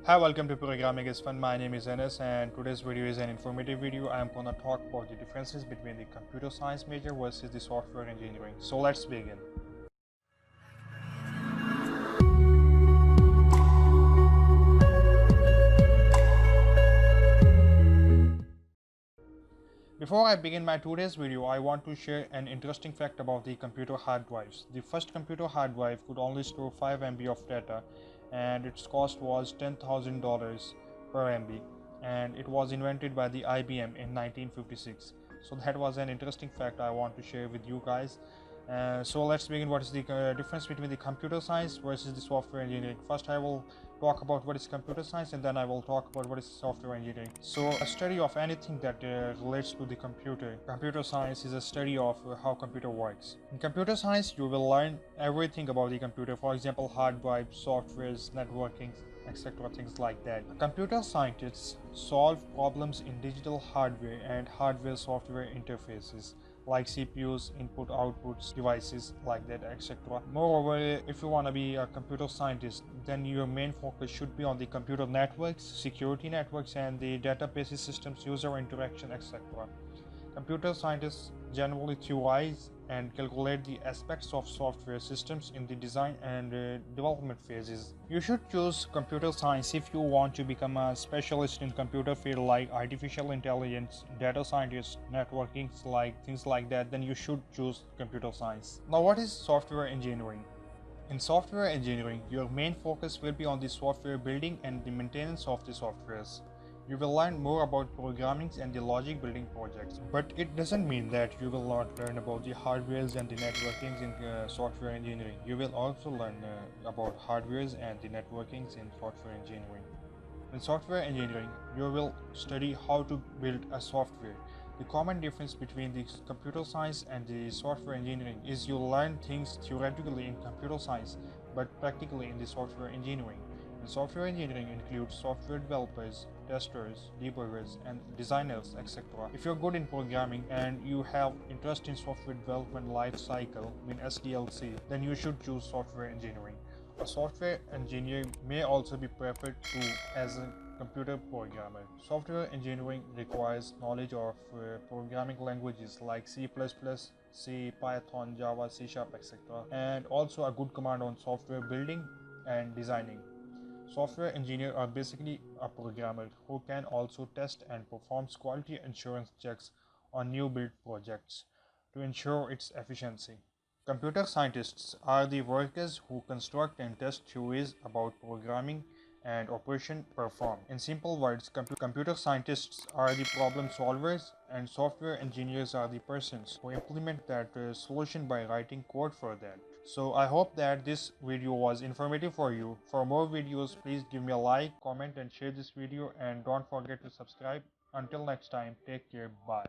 Hi, welcome to Programming is Fun. My name is Enes, and today's video is an informative video. I am gonna talk about the differences between the computer science major versus the software engineering. So let's begin. Before I begin my today's video, I want to share an interesting fact about the computer hard drives. The first computer hard drive could only store 5 MB of data, and its cost was $10,000 per MB, and it was invented by the IBM in 1956. So that was an interesting fact I want to share with you guys. So let's begin. What is the difference between the computer science versus the software engineering? First, I will talk about what is computer science, and then I will talk about what is software engineering. So a study of anything that relates to the computer. Computer science is a study of how computer works. In computer science, you will learn everything about the computer. For example, hard drives, softwares, networking, etc. Things like that. Computer scientists solve problems in digital hardware and hardware software interfaces like CPUs, input outputs, devices like that, etc. Moreover, if you want to be a computer scientist, then your main focus should be on the computer networks, security networks, and the databases systems, user interaction, etc. Computer scientists generally theorize and calculate the aspects of software systems in the design and development phases. You should choose computer science if you want to become a specialist in computer field like artificial intelligence, data scientist, networking, like things like that. Then you should choose computer science. Now, what is software engineering? In software engineering, your main focus will be on the software building and the maintenance of the softwares. You will learn more about programming and the logic building projects, but it doesn't mean that you will not learn about the hardwares and the networkings in software engineering. You will also learn about hardwares and the networkings in software engineering. In software engineering, you will study how to build a software. The common difference between the computer science and the software engineering is you learn things theoretically in computer science but practically in the software engineering. And software engineering includes software developers, testers, debuggers, and designers, etc. If you're good in programming and you have interest in software development life cycle, SDLC, then you should choose software engineering. A software engineer may also be preferred to as a computer programmer. Software engineering requires knowledge of programming languages like C++, C, Python, Java, C Sharp, etc. and also a good command on software building and designing. Software engineers are basically a programmer who can also test and performs quality assurance checks on new build projects to ensure its efficiency. Computer scientists are the workers who construct and test theories about programming and operation perform. In simple words, computer scientists are the problem solvers and software engineers are the persons who implement that solution by writing code for that. So I hope that this video was informative for you. For more videos, please give me a like, comment and share this video and don't forget to subscribe. Until next time, take care, bye.